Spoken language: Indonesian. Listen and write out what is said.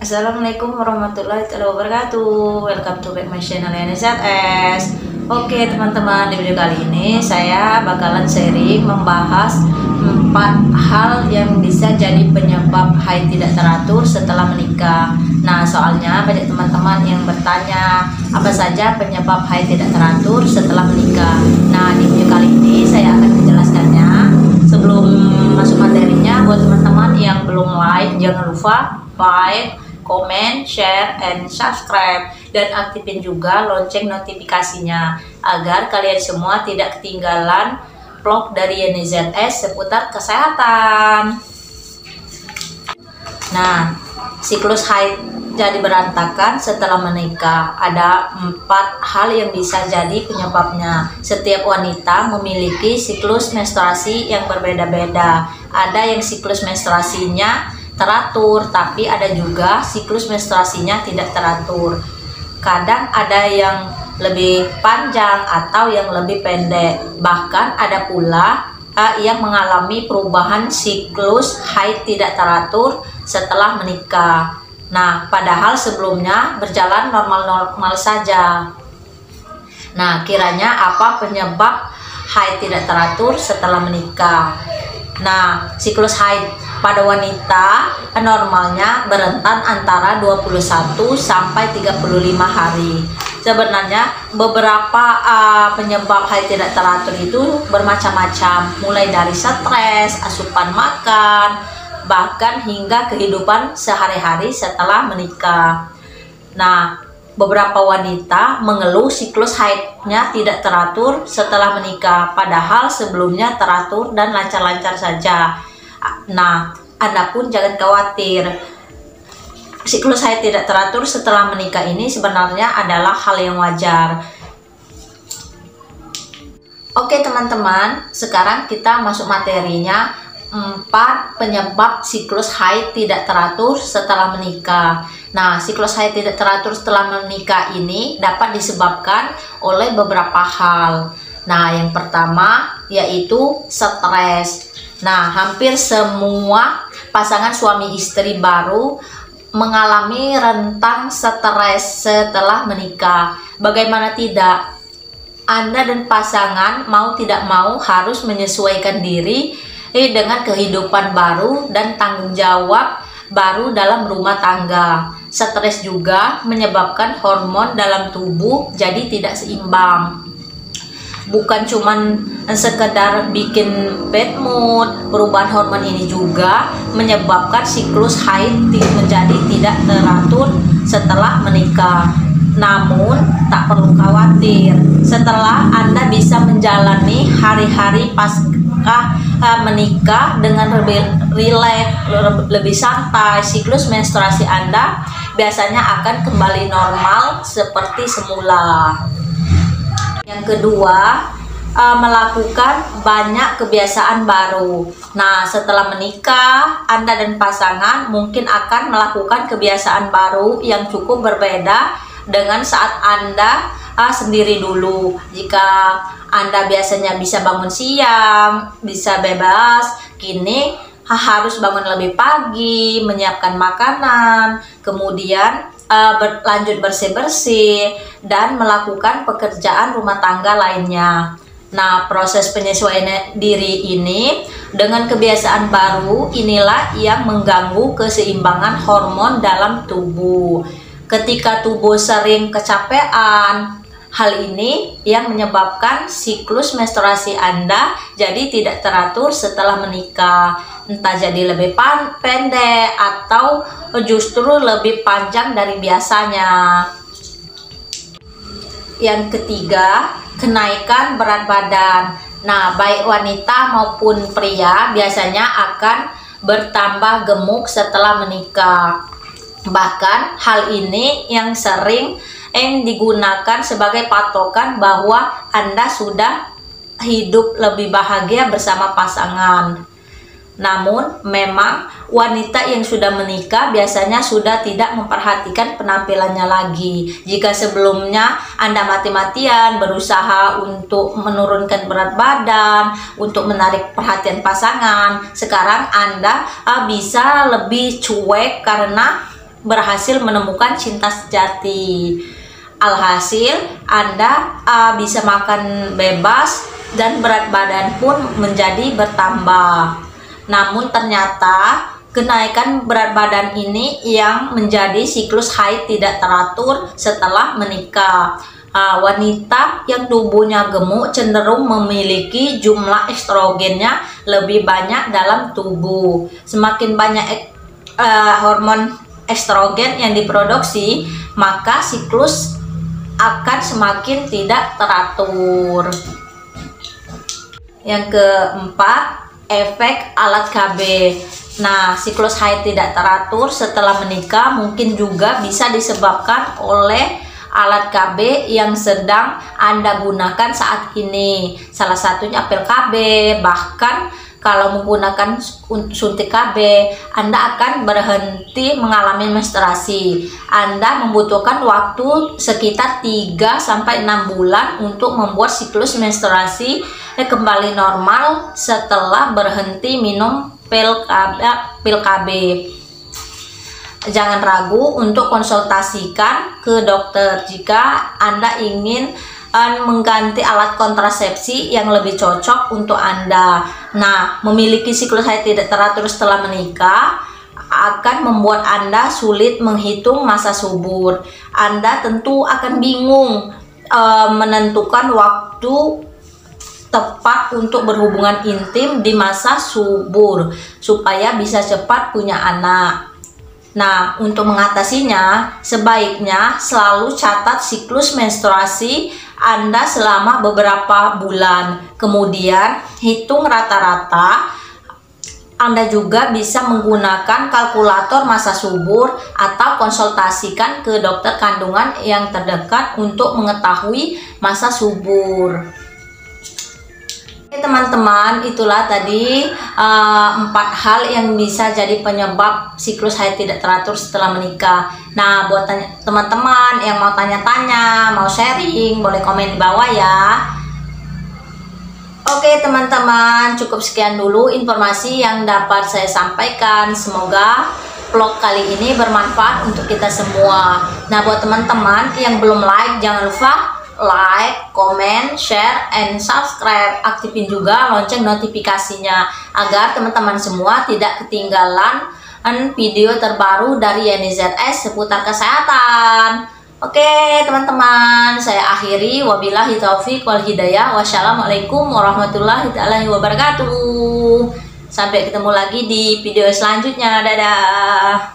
Assalamualaikum warahmatullahi wabarakatuh. Welcome to back my channel NZS. Oke teman-teman, di video kali ini saya bakalan sharing membahas 4 hal yang bisa jadi penyebab haid tidak teratur setelah menikah. Nah, soalnya banyak teman-teman yang bertanya apa saja penyebab haid tidak teratur setelah menikah. Nah, di video kali ini saya akan menjelaskannya. Sebelum masuk materinya, buat teman-teman yang belum like, jangan lupa like, komen, share, and subscribe, dan aktifin juga lonceng notifikasinya agar kalian semua tidak ketinggalan vlog dari NZS seputar kesehatan. Nah, siklus haid jadi berantakan setelah menikah. Ada 4 hal yang bisa jadi penyebabnya. Setiap wanita memiliki siklus menstruasi yang berbeda-beda. Ada yang siklus menstruasinya teratur, tapi ada juga siklus menstruasinya tidak teratur. Kadang ada yang lebih panjang atau yang lebih pendek. Bahkan ada pula yang mengalami perubahan siklus haid tidak teratur setelah menikah. Nah, padahal sebelumnya berjalan normal-normal saja. Nah, kiranya apa penyebab haid tidak teratur setelah menikah? Nah, siklus haid pada wanita normalnya berentan antara 21 sampai 35 hari. Sebenarnya beberapa penyebab haid tidak teratur itu bermacam-macam, mulai dari stres, asupan makan, bahkan hingga kehidupan sehari-hari setelah menikah. Nah, beberapa wanita mengeluh siklus haidnya tidak teratur setelah menikah, padahal sebelumnya teratur dan lancar-lancar saja. Nah, Anda pun jangan khawatir. Siklus haid tidak teratur setelah menikah ini sebenarnya adalah hal yang wajar. Oke teman-teman, sekarang kita masuk materinya. 4 penyebab siklus haid tidak teratur setelah menikah. Nah, siklus haid tidak teratur setelah menikah ini dapat disebabkan oleh beberapa hal. Nah, yang pertama yaitu stres. Nah, hampir semua pasangan suami istri baru mengalami rentang stres setelah menikah. Bagaimana tidak? Anda dan pasangan mau tidak mau harus menyesuaikan diri dengan kehidupan baru dan tanggung jawab baru dalam rumah tangga. Stres juga menyebabkan hormon dalam tubuh jadi tidak seimbang. Bukan cuman sekedar bikin bad mood, perubahan hormon ini juga menyebabkan siklus haid menjadi tidak teratur setelah menikah. Namun tak perlu khawatir, setelah Anda bisa menjalani hari-hari pasca menikah dengan lebih rileks, lebih santai, siklus menstruasi Anda biasanya akan kembali normal seperti semula. Yang kedua, melakukan banyak kebiasaan baru. Nah, setelah menikah, Anda dan pasangan mungkin akan melakukan kebiasaan baru yang cukup berbeda dengan saat Anda sendiri dulu. Jika Anda biasanya bisa bangun siang, bisa bebas, kini harus bangun lebih pagi, menyiapkan makanan, kemudian lanjut bersih-bersih, dan melakukan pekerjaan rumah tangga lainnya. Nah, proses penyesuaian diri ini dengan kebiasaan baru inilah yang mengganggu keseimbangan hormon dalam tubuh. Ketika tubuh sering kecapean, hal ini yang menyebabkan siklus menstruasi Anda jadi tidak teratur setelah menikah. Entah jadi lebih pendek atau justru lebih panjang dari biasanya. Yang ketiga, kenaikan berat badan. Nah, baik wanita maupun pria biasanya akan bertambah gemuk setelah menikah. Bahkan hal ini yang sering yang digunakan sebagai patokan bahwa Anda sudah hidup lebih bahagia bersama pasangan. Namun, memang wanita yang sudah menikah biasanya sudah tidak memperhatikan penampilannya lagi. Jika sebelumnya Anda mati-matian berusaha untuk menurunkan berat badan, untuk menarik perhatian pasangan, sekarang Anda bisa lebih cuek karena berhasil menemukan cinta sejati. Alhasil, Anda bisa makan bebas dan berat badan pun menjadi bertambah. Namun ternyata kenaikan berat badan ini yang menjadi siklus haid tidak teratur setelah menikah. Wanita yang tubuhnya gemuk cenderung memiliki jumlah estrogennya lebih banyak dalam tubuh. Semakin banyak hormon estrogen yang diproduksi, maka siklus akan semakin tidak teratur. Yang keempat, efek alat KB. Nah, siklus haid tidak teratur setelah menikah mungkin juga bisa disebabkan oleh alat KB yang sedang Anda gunakan saat ini. Salah satunya pil KB. Bahkan kalau menggunakan suntik KB, Anda akan berhenti mengalami menstruasi. Anda membutuhkan waktu sekitar 3-6 bulan untuk membuat siklus menstruasi kembali normal setelah berhenti minum pil KB. Jangan ragu untuk konsultasikan ke dokter jika Anda ingin mengganti alat kontrasepsi yang lebih cocok untuk Anda. Nah, memiliki siklus haid tidak teratur setelah menikah akan membuat Anda sulit menghitung masa subur. Anda tentu akan bingung menentukan waktu tepat untuk berhubungan intim di masa subur supaya bisa cepat punya anak. Nah, untuk mengatasinya, sebaiknya selalu catat siklus menstruasi Anda selama beberapa bulan. Kemudian, hitung rata-rata. Anda juga bisa menggunakan kalkulator masa subur atau konsultasikan ke dokter kandungan yang terdekat untuk mengetahui masa subur. Teman-teman, itulah tadi 4 hal yang bisa jadi penyebab siklus haid tidak teratur setelah menikah. Nah, buat teman-teman yang mau tanya-tanya, mau sharing, boleh komen di bawah ya. Oke teman-teman, cukup sekian dulu informasi yang dapat saya sampaikan. Semoga vlog kali ini bermanfaat untuk kita semua. Nah, buat teman-teman yang belum like, jangan lupa like, comment, share, and subscribe. Aktifin juga lonceng notifikasinya agar teman-teman semua tidak ketinggalan video terbaru dari Yeni ZS seputar kesehatan. Oke teman-teman, saya akhiri. Wabillahi taufiq wal hidayah. Wassalamualaikum warahmatullahi wabarakatuh. Sampai ketemu lagi di video selanjutnya. Dadah.